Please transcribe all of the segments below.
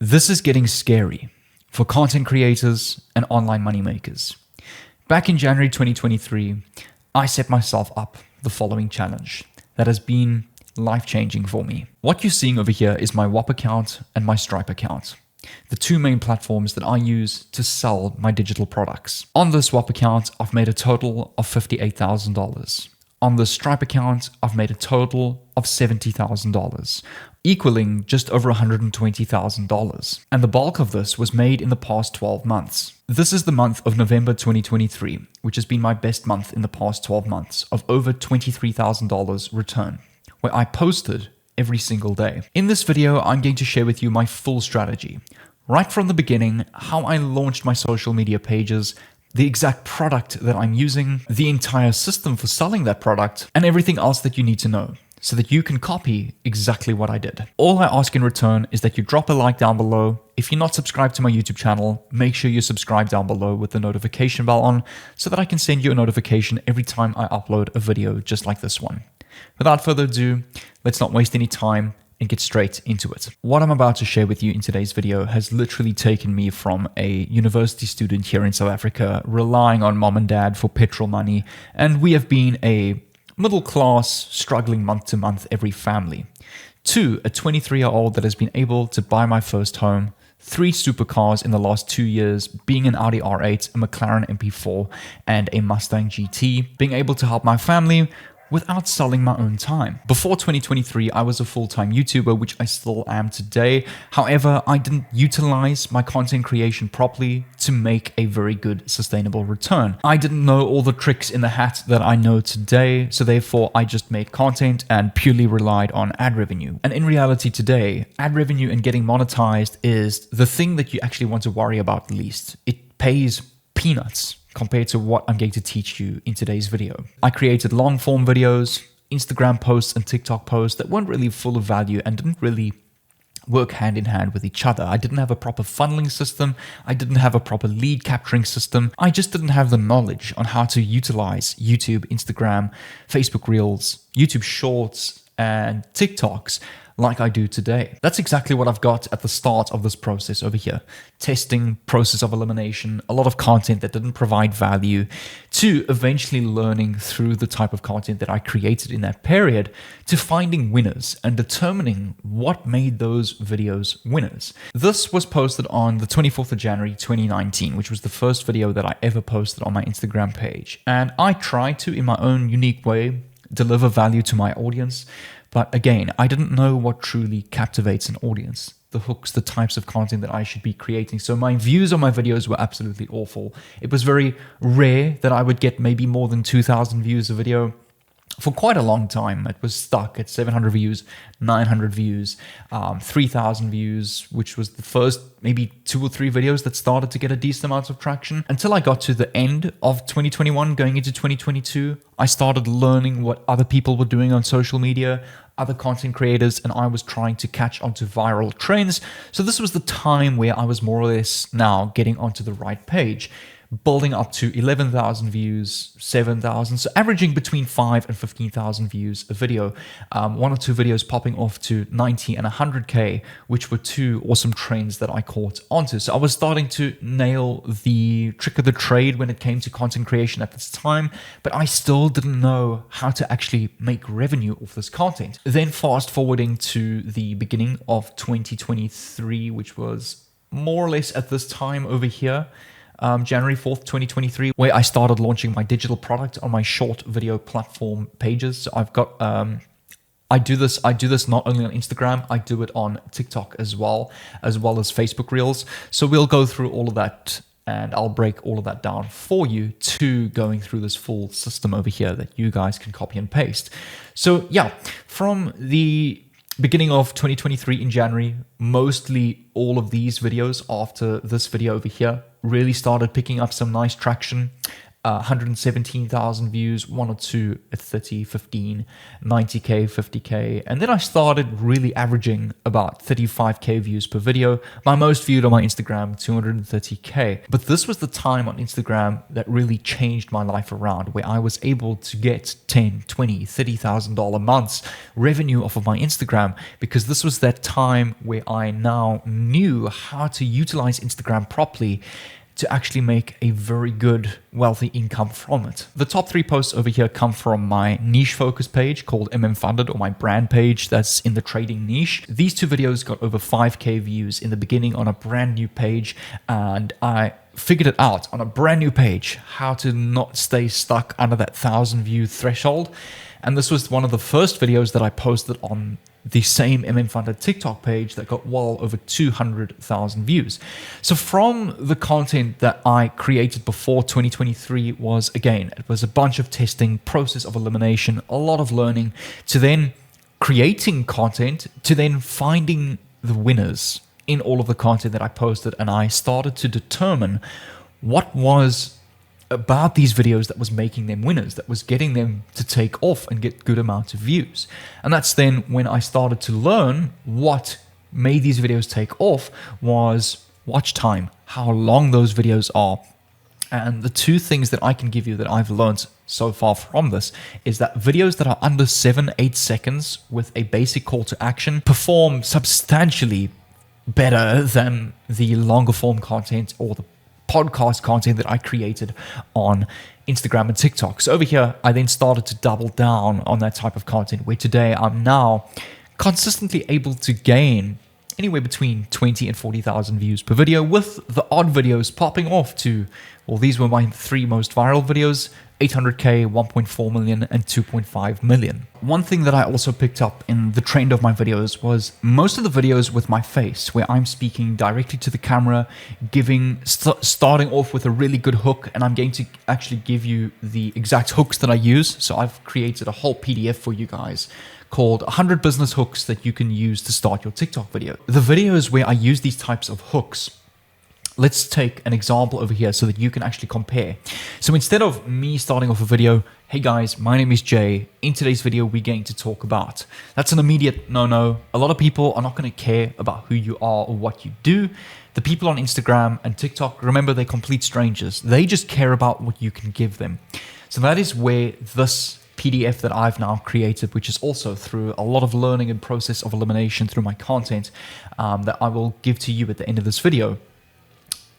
This is getting scary for content creators and online moneymakers. Back in January 2023, I set myself up the following challenge that has been life-changing for me. What you're seeing over here is my WAP account and my Stripe account, the two main platforms that I use to sell my digital products. On this WAP account, I've made a total of $58,000. On the Stripe account, I've made a total of $70,000, equaling just over $120,000. And the bulk of this was made in the past 12 months. This is the month of November 2023, which has been my best month in the past 12 months of over $23,000 return, where I posted every single day. In this video, I'm going to share with you my full strategy. Right from the beginning, how I launched my social media pages, the exact product that I'm using, the entire system for selling that product, and everything else that you need to know so that you can copy exactly what I did. All I ask in return is that you drop a like down below. If you're not subscribed to my YouTube channel, make sure you subscribe down below with the notification bell on so that I can send you a notification every time I upload a video just like this one. Without further ado, let's not waste any time and get straight into it. What I'm about to share with you in today's video has literally taken me from a university student here in South Africa, relying on mom and dad for petrol money, and we have been a middle class, struggling month to month every family, to a 23-year-old that has been able to buy my first home, 3 supercars in the last 2 years, being an Audi R8, a McLaren MP4, and a Mustang GT, being able to help my family without selling my own time. Before 2023, I was a full-time YouTuber, which I still am today. However, I didn't utilize my content creation properly to make a very good sustainable return. I didn't know all the tricks in the hat that I know today, so therefore I just made content and purely relied on ad revenue. And in reality today, ad revenue and getting monetized is the thing that you actually want to worry about least. It pays peanuts compared to what I'm going to teach you in today's video. I created long form videos, Instagram posts and TikTok posts that weren't really full of value and didn't really work hand in hand with each other. I didn't have a proper funneling system. I didn't have a proper lead capturing system. I just didn't have the knowledge on how to utilize YouTube, Instagram, Facebook Reels, YouTube Shorts, and TikToks like I do today. That's exactly what I've got at the start of this process over here. Testing, process of elimination, a lot of content that didn't provide value, to eventually learning through the type of content that I created in that period, to finding winners and determining what made those videos winners. This was posted on the 24th of January 2019, which was the first video that I ever posted on my Instagram page. And I tried to, in my own unique way, deliver value to my audience. But again, I didn't know what truly captivates an audience, the hooks, the types of content that I should be creating. So my views on my videos were absolutely awful. It was very rare that I would get maybe more than 2,000 views a video. For quite a long time, it was stuck at 700 views, 900 views, 3,000 views, which was the first maybe 2 or 3 videos that started to get a decent amount of traction. Until I got to the end of 2021, going into 2022, I started learning what other people were doing on social media, other content creators, and I was trying to catch onto viral trends. So this was the time where I was more or less now getting onto the right page, building up to 11,000 views, 7,000, so averaging between 5 and 15,000 views a video. 1 or 2 videos popping off to 90 and 100K, which were 2 awesome trends that I caught onto. So I was starting to nail the trick of the trade when it came to content creation at this time, but I still didn't know how to actually make revenue off this content. Then fast forwarding to the beginning of 2023, which was more or less at this time over here, January 4th, 2023, where I started launching my digital product on my short video platform pages. So I've got, I do this not only on Instagram, I do it on TikTok as well as Facebook Reels. So we'll go through all of that and I'll break all of that down for you to going through this full system over here that you guys can copy and paste. So yeah, from the beginning of 2023 in January, mostly all of these videos after this video over here really started picking up some nice traction. 117,000 views, one or two at 30, 15, 90K, 50K. And then I started really averaging about 35K views per video. My most viewed on my Instagram, 230K. But this was the time on Instagram that really changed my life around, where I was able to get 10, 20, $30,000 months revenue off of my Instagram, because this was that time where I now knew how to utilize Instagram properly to actually make a very good, wealthy income from it. The top 3 posts over here come from my niche focus page called Funded, or my brand page that's in the trading niche. These 2 videos got over 5K views in the beginning on a brand new page, and I figured it out on a brand new page, how to not stay stuck under that 1,000 view threshold. And this was one of the first videos that I posted on the same Funded TikTok page that got well over 200,000 views. So from the content that I created before 2023 was, again, it was a bunch of testing, process of elimination, a lot of learning, to then creating content, to then finding the winners in all of the content that I posted. And I started to determine what was about these videos that was making them winners, that was getting them to take off and get good amounts of views. And that's then when I started to learn what made these videos take off was watch time, how long those videos are. And the 2 things that I can give you that I've learned so far from this is that videos that are under 7-8 seconds with a basic call to action perform substantially better than the longer form content or the podcast content that I created on Instagram and TikTok. So over here, I then started to double down on that type of content, where today I'm now consistently able to gain anywhere between 20 and 40,000 views per video, with the odd videos popping off to, well, these were my 3 most viral videos, 800K, 1.4 million, and 2.5 million. One thing that I also picked up in the trend of my videos was most of the videos with my face, where I'm speaking directly to the camera, starting off with a really good hook, and I'm going to actually give you the exact hooks that I use. So I've created a whole PDF for you guys called 100 business hooks that you can use to start your TikTok video. The videos where I use these types of hooks, let's take an example over here so that you can actually compare. So instead of me starting off a video, hey guys, my name is Jay. In today's video, we're going to talk about, that's an immediate no-no. A lot of people are not going to care about who you are or what you do. The people on Instagram and TikTok, remember, they're complete strangers. They just care about what you can give them. So that is where this PDF that I've now created, which is also through a lot of learning and process of elimination through my content, that I will give to you at the end of this video.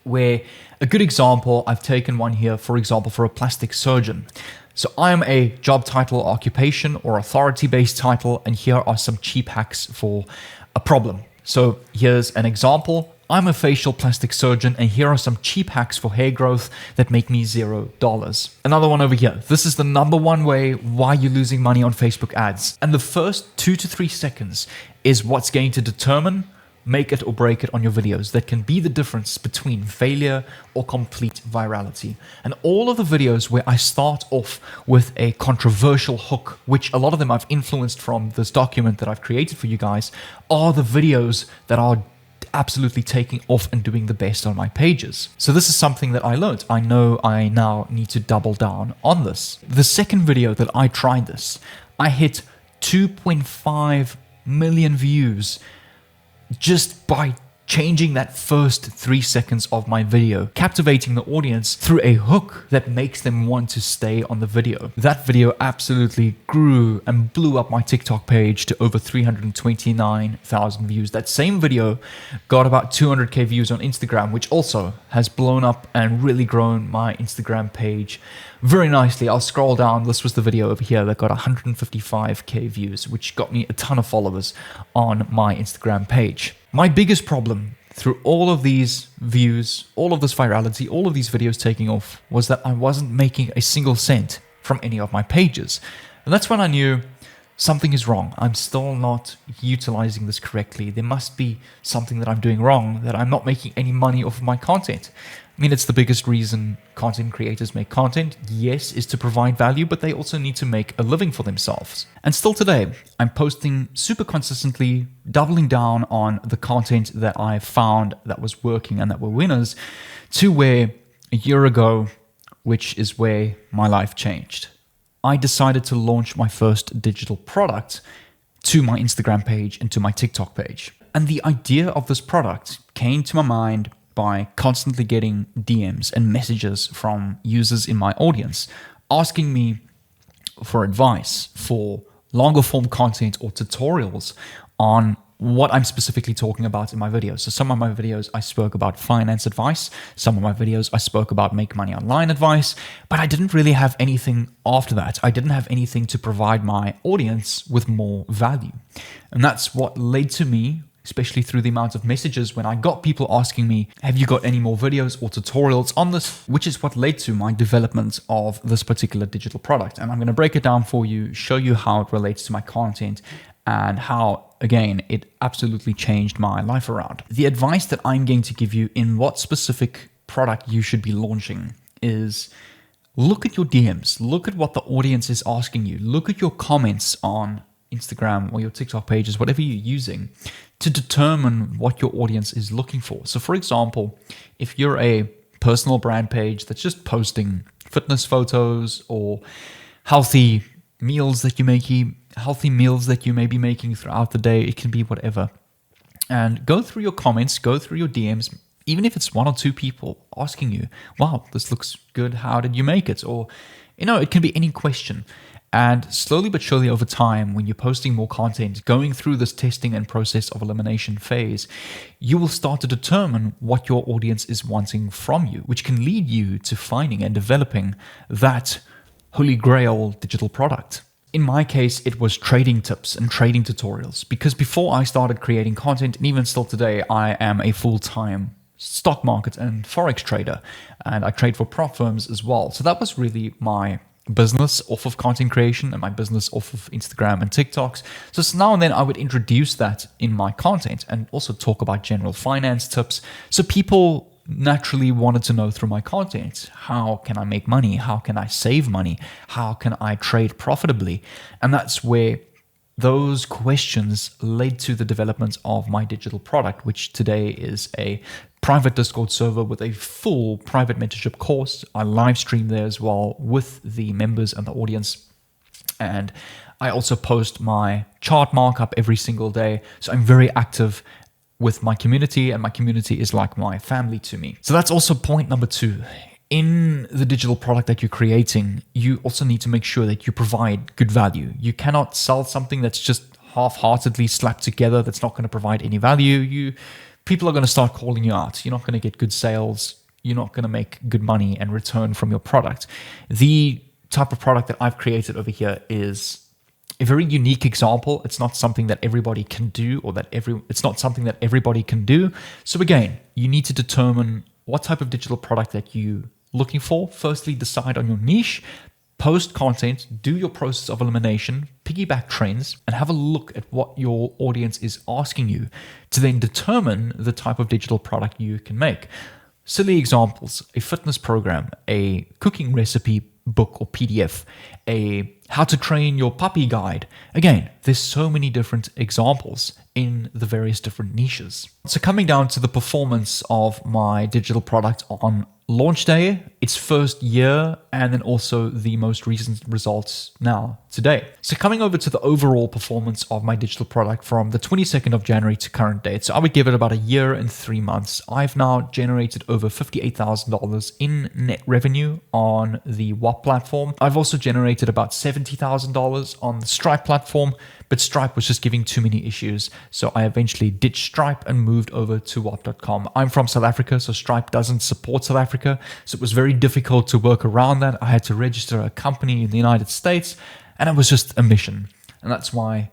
Where a good example, I've taken one here, for example, for a plastic surgeon. So I am a job title, occupation, or authority-based title, and here are some cheap hacks for a problem. So here's an example. I'm a facial plastic surgeon, and here are some cheap hacks for hair growth that make me $0. Another one over here. This is the #1 way why you're losing money on Facebook ads. And the first 2 to 3 seconds is what's going to determine, make it or break it on your videos. That can be the difference between failure or complete virality. And all of the videos where I start off with a controversial hook, which a lot of them I've influenced from this document that I've created for you guys, are the videos that are absolutely taking off and doing the best on my pages. So this is something that I learned. I know I now need to double down on this. The second video that I tried this, I hit 2.5 million views just by changing that first 3 seconds of my video, captivating the audience through a hook that makes them want to stay on the video. That video absolutely grew and blew up my TikTok page to over 329,000 views. That same video got about 200K views on Instagram, which also has blown up and really grown my Instagram page very nicely. I'll scroll down. This was the video over here that got 155K views, which got me a ton of followers on my Instagram page. My biggest problem through all of these views, all of this virality, all of these videos taking off, was that I wasn't making a single cent from any of my pages. And that's when I knew something is wrong. I'm still not utilizing this correctly. There must be something that I'm doing wrong, that I'm not making any money off of my content. I mean, it's the biggest reason content creators make content, yes, is to provide value, but they also need to make a living for themselves. And still today, I'm posting super consistently, doubling down on the content that I found that was working and that were winners, to where a year ago, which is where my life changed. I decided to launch my first digital product to my Instagram page and to my TikTok page. And the idea of this product came to my mind by constantly getting DMs and messages from users in my audience asking me for advice, for longer form content or tutorials on what I'm specifically talking about in my videos. So some of my videos I spoke about finance advice, some of my videos I spoke about make money online advice, but I didn't really have anything after that. I didn't have anything to provide my audience with more value. And that's what led to me, especially through the amount of messages when I got people asking me, have you got any more videos or tutorials on this? Which is what led to my development of this particular digital product. And I'm going to break it down for you, show you how it relates to my content and how, again, it absolutely changed my life around. The advice that I'm going to give you in what specific product you should be launching is look at your DMs, look at what the audience is asking you, look at your comments on Instagram or your TikTok pages, whatever you're using, to determine what your audience is looking for. So for example, if you're a personal brand page that's just posting fitness photos or healthy meals that you may be making throughout the day, it can be whatever. And go through your comments, go through your DMs, even if it's one or two people asking you, wow, this looks good, how did you make it? Or, it can be any question. And slowly but surely over time, when you're posting more content, going through this testing and process of elimination phase, you will start to determine what your audience is wanting from you, which can lead you to finding and developing that holy grail digital product. In my case, it was trading tips and trading tutorials, because before I started creating content, and even still today, I am a full-time stock market and forex trader, and I trade for prop firms as well. So that was really my business off of content creation and my business off of Instagram and TikToks. So now and then I would introduce that in my content and also talk about general finance tips. So people naturally wanted to know through my content, how can I make money? How can I save money? How can I trade profitably? And that's where those questions led to the development of my digital product, which today is a private Discord server with a full private mentorship course. I live stream there as well with the members and the audience. And I also post my chart markup every single day. So I'm very active with my community, and my community is like my family to me. So that's also point number 2. In the digital product that you're creating, you also need to make sure that you provide good value. You cannot sell something that's just half-heartedly slapped together, that's not going to provide any value. People are going to start calling you out. You're not going to get good sales. You're not going to make good money and return from your product. The type of product that I've created over here is a very unique example. It's not something that everybody can do, or it's not something that everybody can do. So again, you need to determine what type of digital product that you're looking for. Firstly, decide on your niche, post content, do your process of elimination, piggyback trends, and have a look at what your audience is asking you to then determine the type of digital product you can make. Silly examples: a fitness program, a cooking recipe book or PDF, a how to train your puppy guide. Again, there's so many different examples in the various different niches. So coming down to the performance of my digital product on launch day, its first year, and then also the most recent results now today. So coming over to the overall performance of my digital product from the 22nd of January to current date. So I would give it about a year and 3 months. I've now generated over $58,000 in net revenue on the WAP platform. I've also generated about $70,000 on the Stripe platform, but Stripe was just giving too many issues. So I eventually ditched Stripe and moved over to WAP.com. I'm from South Africa, so Stripe doesn't support South Africa. So it was very difficult to work around that. I had to register a company in the United States, and it was just a mission. And that's why,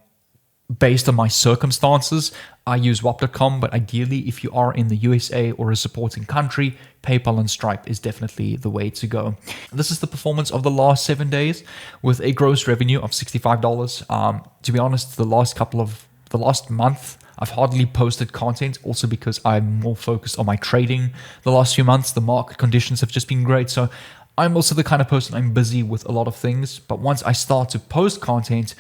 based on my circumstances, I use WAP.com, but ideally, if you are in the USA or a supporting country, PayPal and Stripe is definitely the way to go. This is the performance of the last 7 days with a gross revenue of $65. To be honest, the last month, I've hardly posted content, also because I'm more focused on my trading. The last few months, the market conditions have just been great. So I'm also the kind of person, I'm busy with a lot of things, but once I start to post content,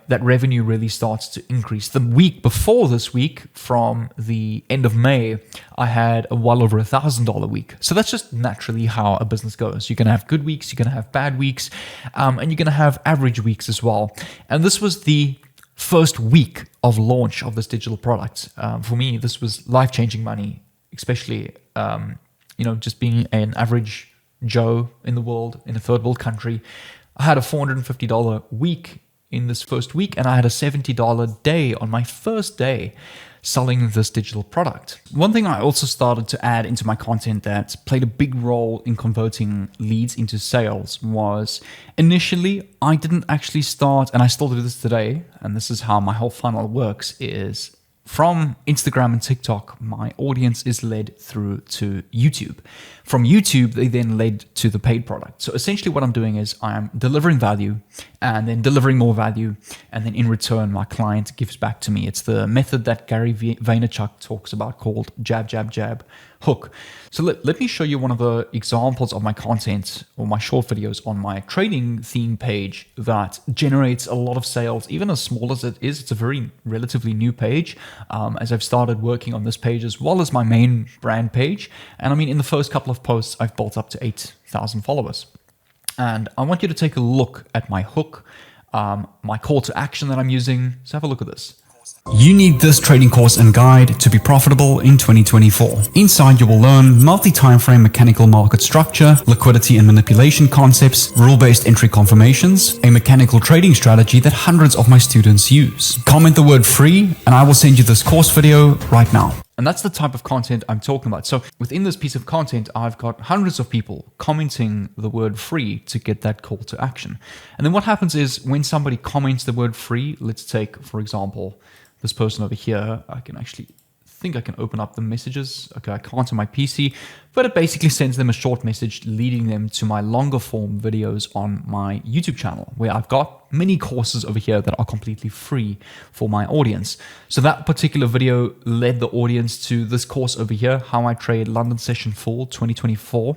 that revenue really starts to increase. The week before this week, from the end of May, I had a well over $1,000 week. So that's just naturally how a business goes. You're going to have good weeks, you're going to have bad weeks, and you're going to have average weeks as well. And this was the first week of launch of this digital product. For me, this was life-changing money, especially just being an average Joe in the world, in a third world country. I had a $450 week in this first week, and I had a $70 day on my first day selling this digital product. One thing I also started to add into my content that played a big role in converting leads into sales was, initially, I didn't actually start, and I still do this today, and this is how my whole funnel works, is from Instagram and TikTok, my audience is led through to YouTube. From YouTube, they then led to the paid product. So essentially what I'm doing is I'm delivering value and then delivering more value. And then in return, my client gives back to me. It's the method that Gary Vaynerchuk talks about called jab, jab, jab, hook. So let me show you one of the examples of my content or my short videos on my trading theme page that generates a lot of sales, even as small as it is. It's a very relatively new page, as I've started working on this page as well as my main brand page. And I mean, in the first couple of posts, I've built up to 8,000 followers. And I want you to take a look at my hook, my call to action that I'm using. So have a look at this. You need this trading course and guide to be profitable in 2024. Inside, you will learn multi-time frame mechanical market structure, liquidity and manipulation concepts, rule-based entry confirmations, a mechanical trading strategy that hundreds of my students use. Comment the word free and I will send you this course video right now. And that's the type of content I'm talking about. So within this piece of content, I've got hundreds of people commenting the word free to get that call to action. And then what happens is when somebody comments the word free, let's take, for example, this person over here, I can open up the messages. Okay, I can't on my PC, but it basically sends them a short message leading them to my longer form videos on my YouTube channel, where I've got many courses over here that are completely free for my audience. So that particular video led the audience to this course over here, How I Trade London Session Fall 2024.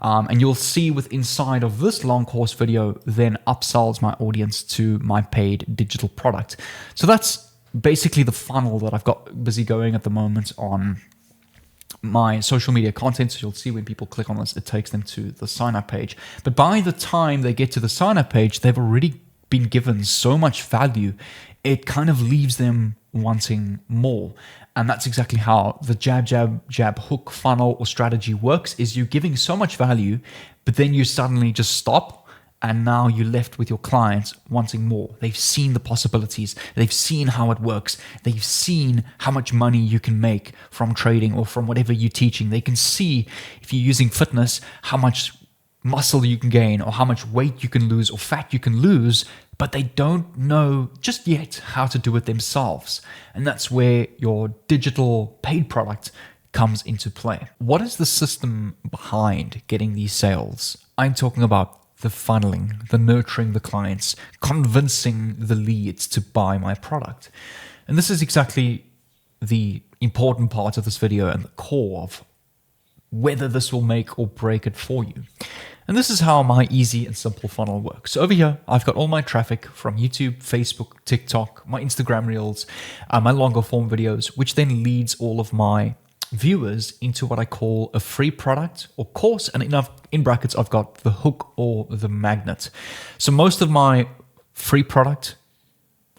And you'll see inside of this long course video then upsells my audience to my paid digital product. So that's basically the funnel that I've got busy going at the moment on my social media content. So you'll see when people click on this, it takes them to the sign up page. But by the time they get to the sign up page, they've already been given so much value, it kind of leaves them wanting more. And that's exactly how the jab, jab, jab hook funnel or strategy works, is you're giving so much value, but then you suddenly just stop. And now you're left with your clients wanting more. They've seen the possibilities. They've seen how it works. They've seen how much money you can make from trading or from whatever you're teaching. They can see, if you're using fitness, how much muscle you can gain or how much weight you can lose or fat you can lose, but they don't know just yet how to do it themselves. And that's where your digital paid product comes into play. What is the system behind getting these sales? I'm talking about the funneling, the nurturing the clients, convincing the leads to buy my product. And this is exactly the important part of this video and the core of whether this will make or break it for you. And this is how my easy and simple funnel works. So over here, I've got all my traffic from YouTube, Facebook, TikTok, my Instagram Reels, my longer form videos, which then leads all of my viewers into what I call a free product or course, and in brackets I've got the hook or the magnet. So most of my free product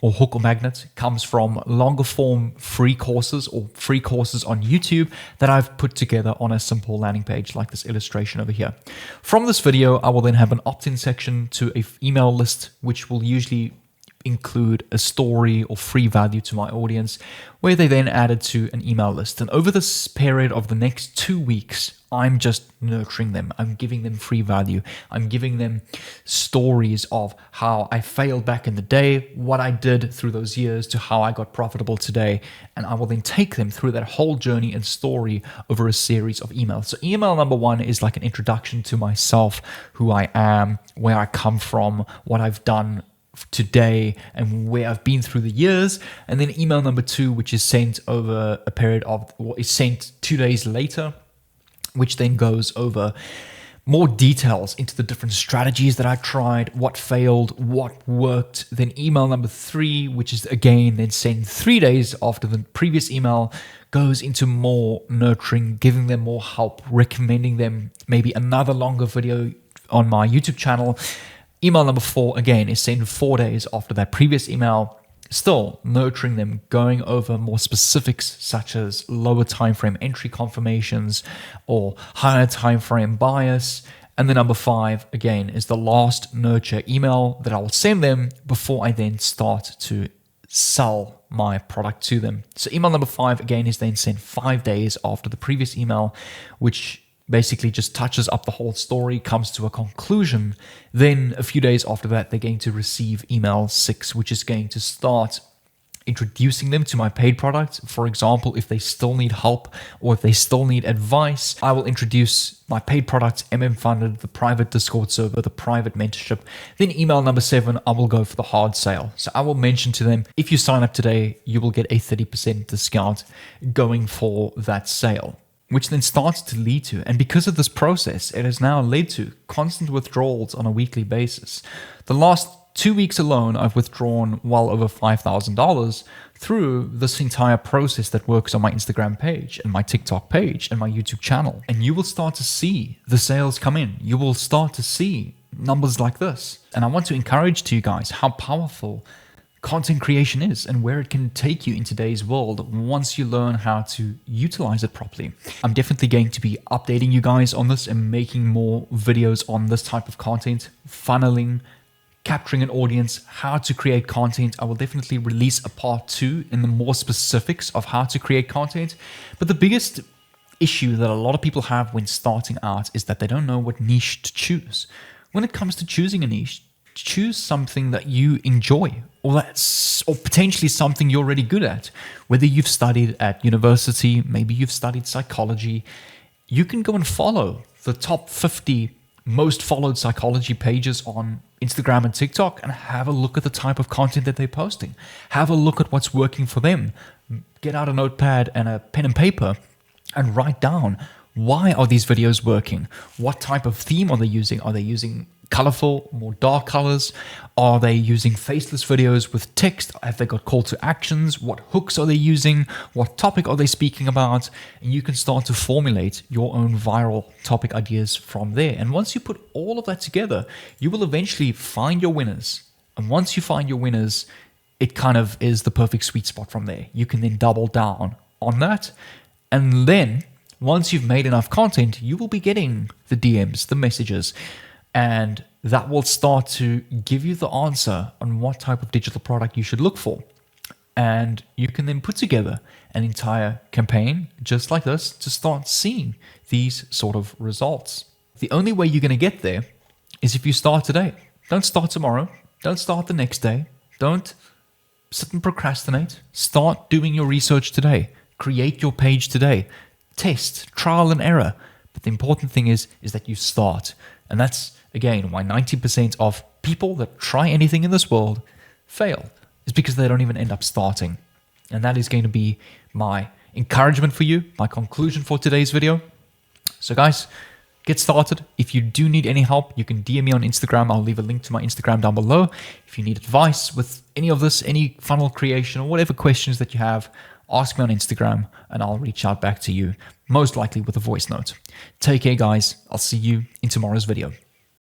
or hook or magnet comes from longer form free courses or free courses on YouTube that I've put together on a simple landing page like this illustration over here. From this video, I will then have an opt-in section to an email list, which will usually include a story or free value to my audience, where they then add it to an email list. And over this period of the next 2 weeks, I'm just nurturing them. I'm giving them free value. I'm giving them stories of how I failed back in the day, what I did through those years to how I got profitable today. And I will then take them through that whole journey and story over a series of emails. So email number 1 is like an introduction to myself, who I am, where I come from, what I've done today and where I've been through the years. And then email number 2, which is sent over a period of, or is sent 2 days later, which then goes over more details into the different strategies that I tried, what failed, what worked. Then email number 3, which is again then sent 3 days after the previous email, goes into more nurturing, giving them more help, recommending them maybe another longer video on my YouTube channel. Email number 4 again is sent 4 days after that previous email. Still nurturing them, going over more specifics such as lower time frame entry confirmations or higher time frame bias. And the number 5 again is the last nurture email that I will send them before I then start to sell my product to them. So email number 5 again is then sent 5 days after the previous email, which basically just touches up the whole story, comes to a conclusion. Then a few days after that, they're going to receive email 6, which is going to start introducing them to my paid product. For example, if they still need help or if they still need advice, I will introduce my paid product, Funded, the private Discord server, the private mentorship. Then email number 7, I will go for the hard sale. So I will mention to them, if you sign up today, you will get a 30% discount going for that sale, which then starts to lead to, and because of this process, it has now led to constant withdrawals on a weekly basis. The last 2 weeks alone, I've withdrawn well over $5,000 through this entire process that works on my Instagram page and my TikTok page and my YouTube channel. And you will start to see the sales come in. You will start to see numbers like this. And I want to encourage to you guys how powerful content creation is and where it can take you in today's world once you learn how to utilize it properly. I'm definitely going to be updating you guys on this and making more videos on this type of content, funneling, capturing an audience, how to create content. I will definitely release a part 2 in the more specifics of how to create content. But the biggest issue that a lot of people have when starting out is that they don't know what niche to choose. When it comes to choosing a niche, choose something that you enjoy or potentially something you're already good at. Whether you've studied at university, maybe you've studied psychology, you can go and follow the top 50 most followed psychology pages on Instagram and TikTok and have a look at the type of content that they're posting. Have a look at what's working for them. Get out a notepad and a pen and paper and write down, why are these videos working? What type of theme are they using? Are they using colorful, more dark colors? Are they using faceless videos with text? Have they got call to actions? What hooks are they using? What topic are they speaking about? And you can start to formulate your own viral topic ideas from there. And once you put all of that together, you will eventually find your winners. And once you find your winners, it kind of is the perfect sweet spot from there. You can then double down on that. And then once you've made enough content, you will be getting the DMs, the messages, and that will start to give you the answer on what type of digital product you should look for. And you can then put together an entire campaign just like this to start seeing these sort of results. The only way you're going to get there is if you start today. Don't start tomorrow. Don't start the next day. Don't sit and procrastinate. Start doing your research today. Create your page today. Test, trial and error. But the important thing is that you start. And that's, again, why 90% of people that try anything in this world fail, is because they don't even end up starting. And that is going to be my encouragement for you, my conclusion for today's video. So guys, get started. If you do need any help, you can DM me on Instagram. I'll leave a link to my Instagram down below. If you need advice with any of this, any funnel creation or whatever questions that you have, ask me on Instagram and I'll reach out back to you, most likely with a voice note. Take care, guys. I'll see you in tomorrow's video.